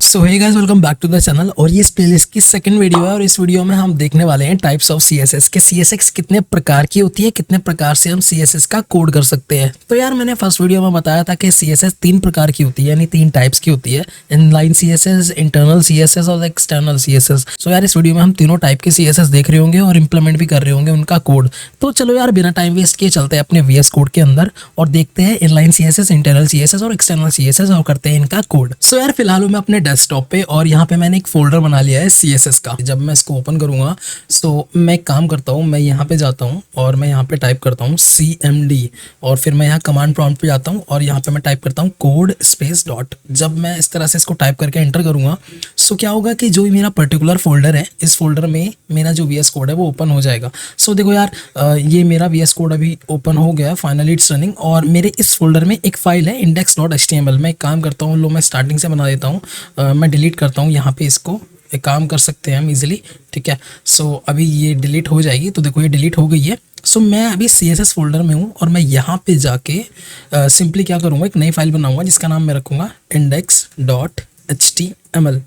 So hey guys, welcome back to the channel. और ये इस प्लेलिस्ट की सेकंड वीडियो है और इस वीडियो में हम देखने वाले हैं टाइप्स ऑफ सीएसएस के सीएसएस कितने प्रकार की होती है, कितने प्रकार से हम सीएसएस का कोड कर सकते हैं। तो यार मैंने फर्स्ट वीडियो में बताया था कि सीएसएस तीन प्रकार की होती है, यानी तीन टाइप्स की होती है, इनलाइन सीएसएस, इंटरनल सीएसएस और एक्सटर्नल सीएसएस। सो यार इस वीडियो में हम तीनों टाइप के सीएसएस देख रहे होंगे और इंप्लीमेंट भी कर रहे होंगे उनका कोड। तो चलो यार बिना टाइम वेस्ट किए चलते हैं अपने वीएस कोड के अंदर और देखते हैं इनलाइन सीएसएस, इंटरनल सीएसएस और एक्सटर्नल सीएसएस और करते हैं इनका कोड। सो यार फिलहाल मैं अपने डेस्कटॉप पे और यहाँ पे मैंने एक फोल्डर बना लिया है सीएसएस का। जब मैं इसको ओपन करूंगा तो मैं एक काम करता हूँ, मैं यहाँ पे जाता हूँ और मैं यहाँ पे टाइप करता हूँ cmd और फिर मैं यहाँ कमांड प्रॉम्प्ट पे जाता हूँ और यहाँ पे मैं टाइप करता हूँ कोड स्पेस डॉट। जब मैं इस तरह से इसको टाइप करके एंटर करूंगा सो क्या होगा कि जो मेरा पर्टिकुलर फोल्डर है, इस फोल्डर में मेरा जो वीएस कोड है वो ओपन हो जाएगा। सो देखो यार ये मेरा वीएस कोड अभी ओपन हो गया, फाइनली इट्स रनिंग। और मेरे इस फोल्डर में एक फाइल है index.html। मैं एक काम करता हूँ, लो मैं स्टार्टिंग से बना देता हूँ, मैं डिलीट करता हूँ यहाँ पे, इसको एक काम कर सकते हैं हम इजीली, ठीक है। सो अभी ये डिलीट हो जाएगी, तो देखो ये डिलीट हो गई है। सो मैं अभी CSS फोल्डर में हूँ और मैं यहाँ पे जाके सिंपली क्या करूँगा, एक नई फाइल बनाऊँगा जिसका नाम मैं रखूँगा index.html।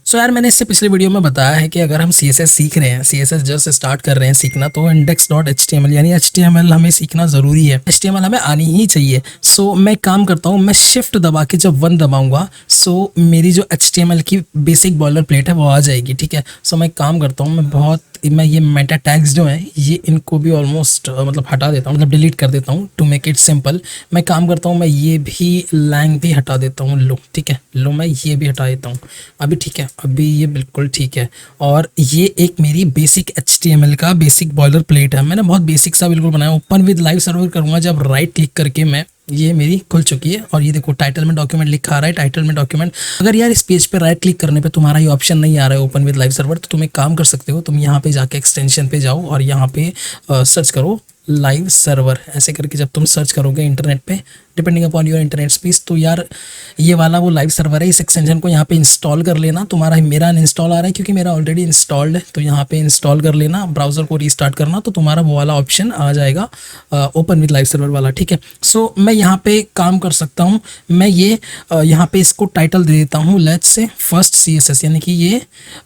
सो यार मैंने इससे पिछले वीडियो में बताया है कि अगर हम CSS सीख रहे हैं, CSS जस्ट स्टार्ट कर रहे हैं सीखना, तो index.html यानी HTML हमें सीखना ज़रूरी है, HTML हमें आनी ही चाहिए। सो मैं काम करता हूँ, मैं शिफ्ट दबा के जब 1 दबाऊंगा सो मेरी जो HTML की बेसिक बॉयलर प्लेट है वो आ जाएगी, ठीक है। सो मैं काम करता हूँ, मैं ये मेटा टैग्स जो हैं ये इनको भी ऑलमोस्ट मतलब हटा देता हूँ, मतलब डिलीट कर देता हूँ टू मेक इट सिंपल। मैं काम करता हूँ, मैं ये भी लैंग भी हटा देता हूँ, लो ठीक है, लो मैं ये भी हटा देता हूँ अभी, ठीक है, अभी ये बिल्कुल ठीक है। और ये एक मेरी बेसिक HTML का बेसिक बॉयलर प्लेट है, मैंने बहुत बेसिक सा बिल्कुल बनाया। ओपन विद लाइव सर्वर करूँगा जब राइट क्लिक करके मैं, ये मेरी खुल चुकी है और ये देखो टाइटल में डॉक्यूमेंट लिखा आ रहा है, टाइटल में डॉक्यूमेंट। अगर यार इस पेज पे राइट क्लिक करने पे तुम्हारा ये ऑप्शन नहीं आ रहा है ओपन विद लाइव सर्वर, तो तुम एक काम कर सकते हो, तुम यहाँ पे जाके एक्सटेंशन पे जाओ और यहाँ पे सर्च करो लाइव सर्वर। ऐसे करके जब तुम सर्च करोगे इंटरनेट पे, depending upon your internet speed, तो यार ये वाला वो लाइव सर्वर है। इस एक्सटेंशन को यहाँ पे इंस्टॉल कर लेना। तुम्हारा मेरा इंस्टॉल आ रहा है क्योंकि मेरा ऑलरेडी इंस्टॉल्ड है, तो यहाँ पे इंस्टॉल कर लेना, ब्राउजर को रीस्टार्ट करना, तो तुम्हारा वो वाला ऑप्शन आ जाएगा ओपन विद लाइव सर्वर वाला, ठीक है। सो मैं यहाँ पे काम कर सकता हूँ, मैं ये यहाँ पे इसको टाइटल दे देता हूँ, लेट्स से फर्स्ट CSS, यानी कि ये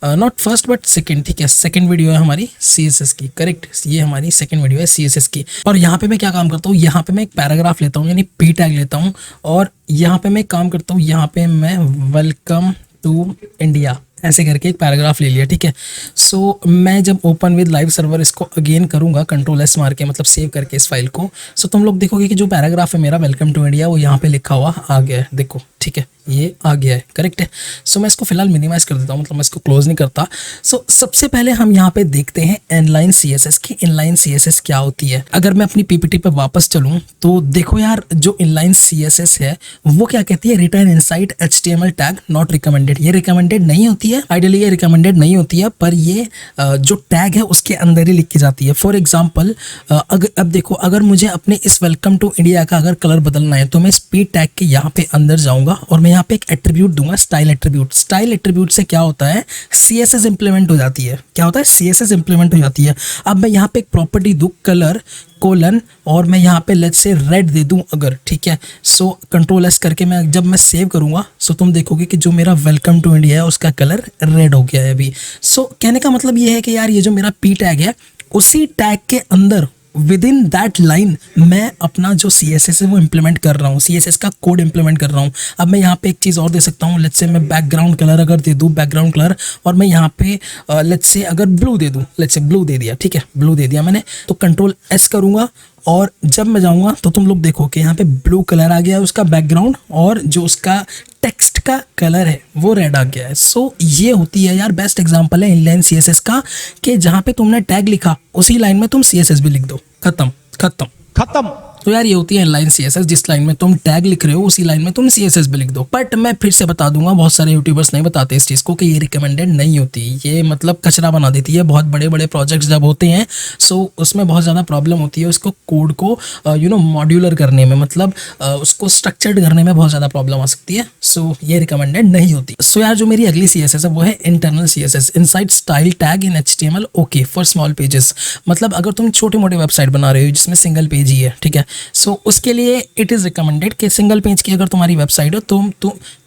नॉट फर्स्ट बट सेकेंड, ठीक है, सेकेंड वीडियो है हमारी CSS की, करेक्ट, ये हमारी सेकेंड वीडियो है CSS की। और यहाँ पे मैं क्या काम करता हूँ, यहाँ पे मैं एक पैराग्राफ लेता हूँ, यानी P टैग लेता हूँ और यहाँ पे मैं काम करता हूँ, यहाँ पे मैं वेलकम टू इंडिया ऐसे करके एक पैराग्राफ ले लिया, ठीक है। सो मैं जब ओपन विद लाइव सर्वर इसको अगेन करूँगा Ctrl+S मार के, मतलब सेव करके इस फाइल को, सो तुम लोग देखोगे कि जो पैराग्राफ है मेरा वेलकम टू इंडिया वो यहाँ पे लिखा हुआ आ गया है, देखो, ठीक है, ये आ गया है, करेक्ट है। सो मैं इसको फिलहाल मिनिमाइज कर देता हूँ, मतलब मैं इसको क्लोज नहीं करता। सो सबसे पहले हम यहाँ पे देखते हैं इनलाइन CSS की इनलाइन CSS क्या होती है। अगर मैं अपनी PPT पे वापस चलूँ तो देखो यार जो इनलाइन CSS है वो क्या कहती है, return inside HTML tag not recommended. ये रिकमेंडेड नहीं होती है, आइडियली ये रिकमेंडेड नहीं होती है, पर ये जो टैग है उसके अंदर ही लिख के जाती है। फॉर एग्जाम्पल अब देखो, अगर मुझे अपने इस वेलकम टू इंडिया का अगर कलर बदलना है तो मैं इस P टैग के यहाँ पे अंदर जाऊँगा और मैं यहाँ पे एक एट्रीब्यूट दूंगा, स्टाइल एट्रीब्यूट। स्टाइल एट्रीब्यूट से क्या होता है, CSS इंप्लीमेंट हो जाती है। क्या होता है, CSS इंप्लीमेंट हो जाती है। अब मैं यहाँ पे एक प्रॉपर्टी दूँ कलर कोलन और मैं यहाँ पे लेट्स से रेड दे दूँ अगर, ठीक है। सो Ctrl+S करके मैं जब मैं सेव करूँगा सो तुम देखोगे कि जो मेरा वेलकम टू इंडिया है उसका कलर रेड हो गया है अभी। सो कहने का मतलब ये है कि यार ये जो मेरा P टैग है उसी टैग के अंदर विद इन दैट लाइन मैं अपना जो CSS है वो इम्प्लीमेंट कर रहा हूँ, CSS का कोड इम्प्लीमेंट कर रहा हूँ। अब मैं यहाँ पे एक चीज़ और दे सकता हूँ, लेट्स से मैं बैकग्राउंड कलर अगर दे दूँ, बैकग्राउंड कलर, और मैं यहाँ पे लेट्स से अगर ब्लू दे दूँ, लेट्स से ब्लू दे दिया, ठीक है, ब्लू दे दिया मैंने, तो Ctrl+S करूँगा और जब मैं जाऊँगा तो तुम लोग देखो कि यहाँ पे ब्लू कलर आ गया है उसका बैकग्राउंड और जो उसका टेक्स्ट का कलर है वो रेड आ गया है। सो ये होती है यार बेस्ट एग्जांपल है इनलाइन CSS का, कि जहाँ पे तुमने टैग लिखा उसी लाइन में तुम CSS भी लिख दो, खत्म खत्म खत्म। तो यार ये होती है इनलाइन CSS, जिस लाइन में तुम टैग लिख रहे हो उसी लाइन में तुम CSS भी लिख दो। बट मैं फिर से बता दूंगा, बहुत सारे यूट्यूबर्स नहीं बताते इस चीज़ को कि ये रिकमेंडेड नहीं होती, ये मतलब कचरा बना देती है। बहुत बड़े बड़े प्रोजेक्ट्स जब होते हैं सो उसमें बहुत ज़्यादा प्रॉब्लम होती है उसको कोड को मॉड्यूलर करने में, मतलब उसको स्ट्रक्चर्ड करने में बहुत ज़्यादा प्रॉब्लम आ सकती है। सो ये रिकमेंडेड नहीं होती। सो यार जो मेरी अगली CSS है वो है internal CSS, inside style tag in HTML okay for small pages. मतलब अगर तुम छोटे मोटे वेबसाइट बना रहे हो जिसमें सिंगल पेज ही है, ठीक है, सो उसके लिए इट इज़ रिकमेंडेड कि सिंगल पेज की अगर तुम्हारी वेबसाइट हो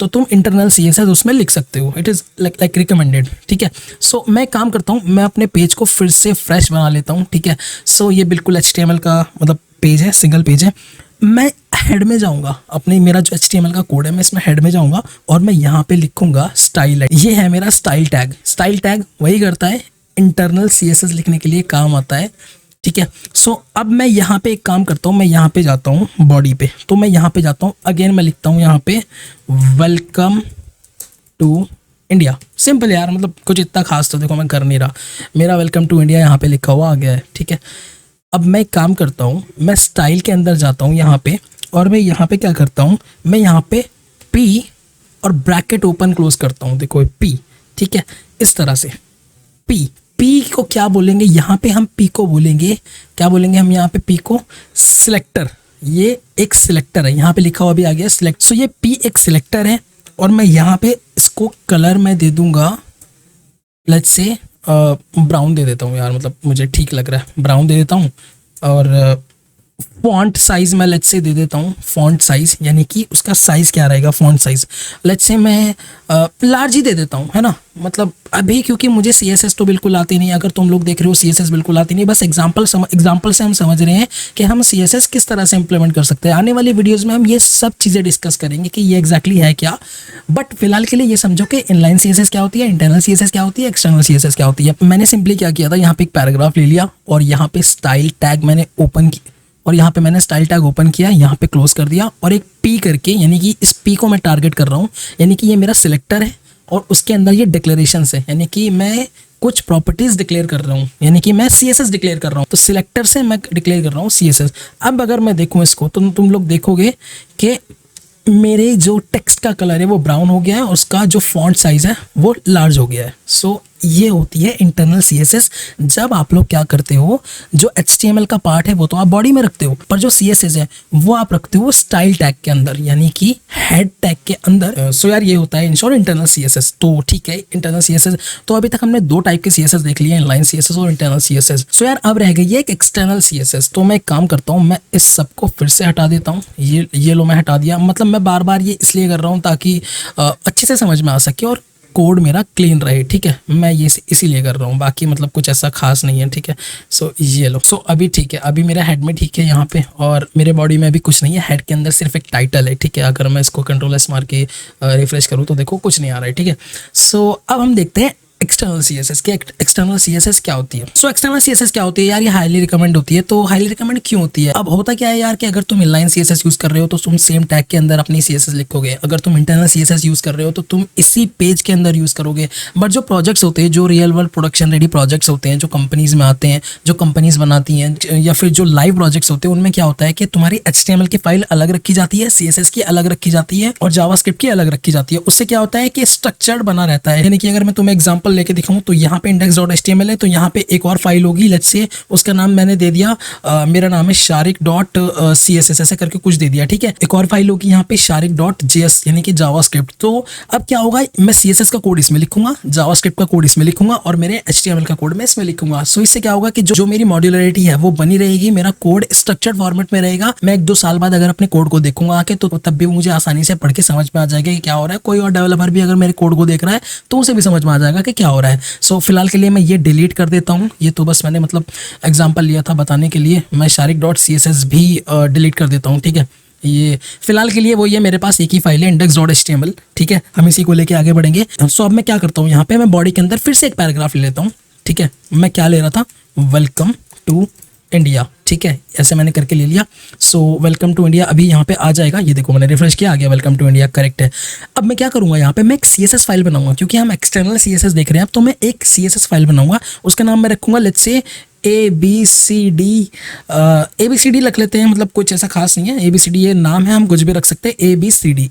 तुम इंटरनल CSS उसमें लिख सकते हो। इट इज़ लाइक रिकमेंडेड, ठीक है। सो मैं काम करता हूँ, मैं अपने पेज को फिर से फ्रेश बना लेता हूँ, ठीक है। सो ये बिल्कुल HTML का मतलब पेज है, सिंगल पेज है। मैं हेड में जाऊंगा, अपने मेरा जो HTML का कोड है मैं इसमें हेड में जाऊंगा और मैं यहाँ पे लिखूंगा स्टाइल। ये है मेरा स्टाइल टैग। स्टाइल टैग वही करता है, इंटरनल CSS लिखने के लिए काम आता है, ठीक है। सो अब मैं यहाँ पे एक काम करता हूँ, मैं यहाँ पे जाता हूँ बॉडी पे, तो मैं यहाँ पे जाता हूँ, अगेन मैं लिखता हूँ यहाँ पे वेलकम टू इंडिया। सिंपल यार, मतलब कुछ इतना खास तो देखो मैं कर नहीं रहा, मेरा वेलकम टू इंडिया यहाँ पे लिखा हुआ आ गया है, ठीक है। अब मैं एक काम करता हूँ, मैं स्टाइल के अंदर जाता हूँ यहाँ पे, और मैं यहाँ पे क्या करता हूँ, मैं यहाँ पे P और ब्रैकेट ओपन क्लोज करता हूँ, देखो P, ठीक है, इस तरह से P को क्या बोलेंगे यहाँ पे, हम P को बोलेंगे, क्या बोलेंगे हम यहाँ पे P को, सिलेक्टर। ये एक सिलेक्टर है, यहाँ पे लिखा हुआ भी आ गया सिलेक्ट। सो ये P एक सिलेक्टर है और मैं यहाँ पे इसको कलर में दे दूंगा, लेट्स से ब्राउन दे देता हूँ यार, मतलब मुझे ठीक लग रहा है, ब्राउन दे देता हूँ। और फॉन्ट साइज मैं लेट्स से दे देता हूँ, फॉन्ट साइज यानी कि उसका साइज क्या रहेगा, फॉन्ट साइज लेट्स से मैं लार्ज ही दे देता हूँ, है ना। मतलब अभी क्योंकि मुझे CSS तो बिल्कुल आती नहीं, अगर तुम लोग देख रहे हो CSS बिल्कुल आती नहीं, बस एग्जांपल से हम समझ रहे हैं कि हम CSS किस तरह से इंप्लीमेंट कर सकते हैं। आने वाली वीडियोस में हम ये सब चीज़ें डिस्कस करेंगे कि ये एग्जैक्टली है क्या, बट फिलहाल के लिए ये समझो कि इनलाइन CSS क्या होती है, इंटरनल CSS क्या होती है, एक्सटर्नल CSS क्या होती है। मैंने सिंपली क्या किया था, यहाँ पे एक पैराग्राफ ले लिया और यहाँ पे स्टाइल टैग मैंने ओपन किया, और यहाँ पे मैंने स्टाइल टैग ओपन किया, यहाँ पे क्लोज कर दिया और एक P करके, यानी कि इस P को मैं टारगेट कर रहा हूँ, यानी कि ये मेरा सिलेक्टर है और उसके अंदर ये डिक्लेरेशंस है, यानी कि मैं कुछ प्रॉपर्टीज डिक्लेयर कर रहा हूँ, यानी कि मैं CSS डिक्लेयर कर रहा हूँ। तो सिलेक्टर से मैं डिक्लेयर कर रहा हूँ CSS। अब अगर मैं देखूँ इसको तो तुम लोग देखोगे कि मेरे जो टेक्स्ट का कलर है वो ब्राउन हो गया है और उसका जो फॉन्ट साइज है वो लार्ज हो गया है। सो ये होती है इंटरनल CSS। जब आप लोग क्या करते हो, जो HTML का पार्ट है वो तो आप बॉडी में रखते हो, पर जो CSS है वो आप रखते हो स्टाइल टैग के अंदर, यानी कि हेड टैग के अंदर। सो यार ये होता है इन शॉर्ट इंटरनल CSS। तो ठीक है, इंटरनल CSS। तो अभी तक हमने दो टाइप के CSS देख लिए, इनलाइन CSS और इंटरनल CSS। सो यार अब रह गई है एक एक्सटर्नल CSS। तो मैं एक काम करता हूँ, मैं इस सब को फिर से हटा देता हूँ, ये लो मैं हटा दिया। मतलब मैं बार बार ये इसलिए कर रहा हूँ ताकि अच्छे से समझ में आ सके और कोड मेरा क्लीन रहे, ठीक है। मैं ये इसीलिए कर रहा हूँ, बाकी मतलब कुछ ऐसा खास नहीं है, ठीक है। सो ये लो। सो अभी ठीक है, अभी मेरा हेड में ठीक है यहाँ पे, और मेरे बॉडी में अभी कुछ नहीं है, हेड के अंदर सिर्फ एक टाइटल है, ठीक है। अगर मैं इसको Ctrl+S मार के रिफ्रेश करूँ तो देखो कुछ नहीं आ रहा है, ठीक है। सो अब हम देखते हैं एक्सटर्नल CSS के एक्सटर्नल CSS क्या होती है। सो एक्सटर्नल CSS क्या होती है यार, ये हाईली रिकमेंड होती है। तो हाईली रिकमेंड क्यों होती है? अब होता क्या है यार कि अगर तुम इनलाइन CSS यूज कर रहे हो तो तुम सेम टैग के अंदर अपनी CSS लिखोगे, अगर तुम इंटरनल CSS यूज कर रहे हो तो तुम इसी पेज के अंदर यूज करोगे। बट जो प्रोजेक्ट्स होते हैं, जो real world production ready projects होते हैं, जो कंपनीज में आते हैं, जो कंपनीज बनाती हैं, या फिर जो लाइव प्रोजेक्ट्स होते हैं, उनमें क्या होता है कि तुम्हारी HTML की फाइल अलग रखी जाती है, CSS की अलग रखी जाती है और जावास्क्रिप्ट की अलग रखी जाती है। उससे क्या होता है कि स्ट्रक्चर्ड बना रहता है। यानी कि अगर मैं तुम्हें एग्जांपल लेके दिखाऊं तो यहाँ पे index.html है, तो यहाँ पे एक और फाइल होगी, लेट्स से उसका नाम मैंने दे दिया, मेरा नाम है sharik.css, ऐसे करके कुछ दे दिया, ठीक है। एक और फाइल होगी यहाँ पे sharik.js, यानी कि जावास्क्रिप्ट। तो अब क्या होगा, मैं CSS का कोड इसमें लिखूंगा, जावास्क्रिप्ट का कोड इसमें लिखूंगा और मेरे HTML का कोड मैं इसमें लिखूंगा। सो इससे क्या होगा कि जो मेरी मॉड्यूलरिटी है वो बनी रहेगी, मेरा कोड स्ट्रक्चर्ड फॉर्मेट में रहेगा। मैं 1-2 साल बाद अगर अपने कोड को देखूंगा आके तो तब भी मुझे आसानी से पढ़ के समझ में आ जाएगा कि क्या हो रहा है। कोई और डेवलपर भी अगर मेरे कोड को देख रहा है तो उसे भी समझ में आ जाएगा कि क्या हो रहा है। सो फिलहाल के लिए मैं ये डिलीट कर देता हूँ। ये तो बस मैंने मतलब एग्जांपल लिया था बताने के लिए। मैं sharik.css भी डिलीट कर देता हूँ, ठीक है। ये फिलहाल के लिए वो ये मेरे पास एक ही फाइल है index.html, ठीक है। हम इसी को लेके आगे बढ़ेंगे। सो अब मैं क्या करता हूँ, यहाँ पे मैं बॉडी के अंदर फिर से एक पैराग्राफ ले लेता हूँ, ठीक है। मैं क्या ले रहा था, वेलकम टू इंडिया, ठीक है, ऐसे मैंने करके ले लिया। सो वेलकम टू इंडिया अभी यहाँ पे आ जाएगा, ये देखो मैंने रिफ्रेश किया, आ गया वेलकम टू इंडिया, करेक्ट है। अब मैं क्या करूँगा, यहाँ पे मैं एक CSS फाइल बनाऊंगा, क्योंकि हम एक्सटर्नल CSS देख रहे हैं। अब तो मैं एक CSS फाइल बनाऊंगा, उसका नाम मैं रखूंगा लेट्स से ABCD रख लेते हैं, मतलब कुछ ऐसा खास नहीं है, ABCD ये नाम है, हम कुछ भी रख सकते हैं।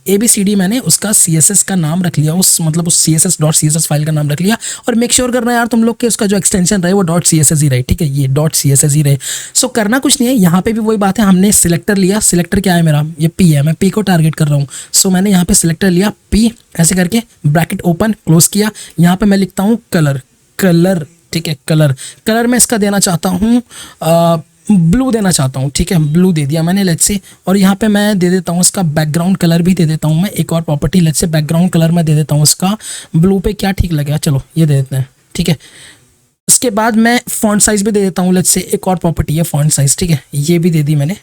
ABCD मैंने उसका CSS का नाम रख लिया, उस मतलब उस CSS फाइल का नाम रख लिया। और मेक श्योर करना यार तुम लोग के उसका जो एक्सटेंशन रहे वो .css ही रहे, ठीक है, ये .css ही रहे। सो करना कुछ नहीं है, यहाँ पे भी वही बात है, हमने सिलेक्टर लिया, सिलेक्टर क्या है मेरा, ये P है, मैं P को टारगेट कर रहा हूँ। सो मैंने यहाँ पे सिलेक्टर लिया P, ऐसे करके ब्रैकेट ओपन क्लोज किया। यहाँ पे मैं लिखता हूँ कलर, ठीक है, कलर मैं इसका देना चाहता हूँ ब्लू देना चाहता हूँ, ठीक है, ब्लू दे दिया मैंने लेट्स से। और यहाँ पे मैं दे देता हूँ इसका बैकग्राउंड कलर भी दे देता हूँ मैं, एक और property let's say background colour मैं दे देता हूँ इसका ब्लू पे, क्या ठीक लगेगा, चलो ये दे देते हैं, ठीक है। उसके बाद मैं फॉन्ट साइज़ भी दे देता हूँ लेट्स से, एक और प्रॉपर्टी है फॉन्ट साइज़, ठीक है, ये भी दे दी मैंने।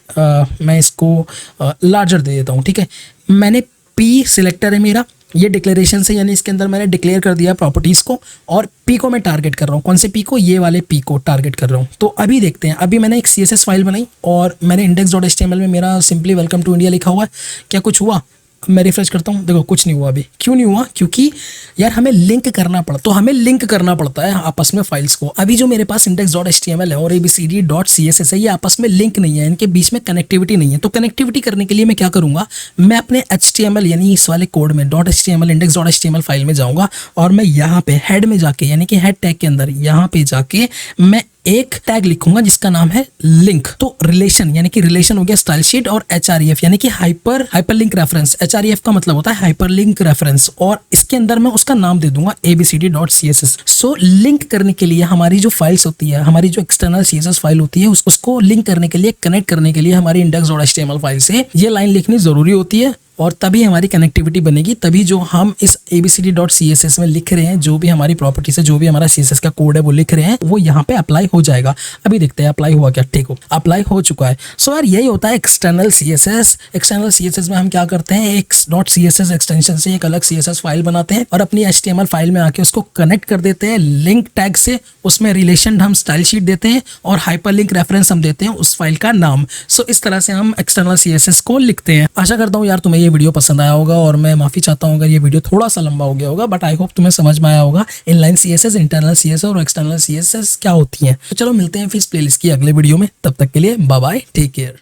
मैं इसको लार्जर दे देता हूँ, ठीक है। मैंने पी सिलेक्टर है मेरा, ये डिक्लेरेशन से, यानी इसके अंदर मैंने डिक्लेयर कर दिया प्रॉपर्टीज़ को, और पी को मैं टारगेट कर रहा हूँ। कौन से पी को, ये वाले पी को टारगेट कर रहा हूँ। तो अभी देखते हैं, अभी मैंने एक CSS फाइल बनाई और मैंने index.html में मेरा सिंपली वेलकम टू इंडिया लिखा हुआ है। क्या कुछ हुआ? मैं रिफ्रेश करता हूँ, देखो कुछ नहीं हुआ अभी। क्यों नहीं हुआ? क्योंकि यार हमें लिंक करना पड़ता, तो हमें लिंक करना पड़ता है आपस में फाइल्स को। अभी जो मेरे पास index.html है और abcd.css है, ये आपस में लिंक नहीं है, इनके बीच में कनेक्टिविटी नहीं है। तो कनेक्टिविटी करने के लिए मैं क्या करूँगा, मैं अपने HTML यानी इस वाले कोड में .html index.html फाइल में जाऊँगा और मैं यहाँ पे हेड में जाके, यानी कि हेड टैग के अंदर यहाँ पे जाके मैं एक टैग लिखूंगा जिसका नाम है लिंक। तो रिलेशन, यानी कि रिलेशन हो गया स्टाइल शीट, और HREF यानी कि हाइपरलिंक रेफरेंस। HREF का मतलब होता है हाइपरलिंक रेफरेंस, और इसके अंदर मैं उसका नाम दे दूंगा abcd.css। सो लिंक करने के लिए हमारी जो फाइल्स होती है, हमारी जो एक्सटर्नल CSS फाइल होती है, उसको लिंक करने के लिए, कनेक्ट करने के लिए हमारी index.html फाइल से ये लाइन लिखनी जरूरी होती है, और तभी हमारी कनेक्टिविटी बनेगी। तभी जो हम इस abcd.css में लिख रहे हैं, जो भी हमारी प्रॉपर्टीज है, जो भी हमारा CSS का कोड है वो लिख रहे हैं, वो यहाँ पे अप्लाई हो जाएगा। अभी देखते हैं अप्लाई हुआ क्या। ठीक हो, अप्लाई हो चुका है। सो यार यही होता है एक्सटर्नल CSS। एक्सटर्नल CSS में हम क्या करते हैं, एक .css एक्सटेंशन से एक अलग CSS फाइल बनाते हैं और अपनी HTML फाइल में आके उसको कनेक्ट कर देते हैं लिंक टैग से। उसमें रिलेशन हम स्टाइल शीट देते हैं और हाइपरलिंक रेफरेंस हम देते हैं उस फाइल का नाम। सो इस तरह से हम एक्सटर्नल CSS को लिखते हैं। आशा करता हूँ यार तुम्हें ये वीडियो पसंद आया होगा, और मैं माफी चाहता हूँ अगर ये वीडियो थोड़ा सा लंबा हो गया होगा, बट आई होप तुम्हें समझ में आया होगा इनलाइन CSS, इंटरनल CSS और एक्सटर्नल CSS क्या होती है। तो चलो मिलते हैं फिर इस प्लेलिस्ट की अगले वीडियो में, तब तक के लिए बाय बाय, टेक केयर।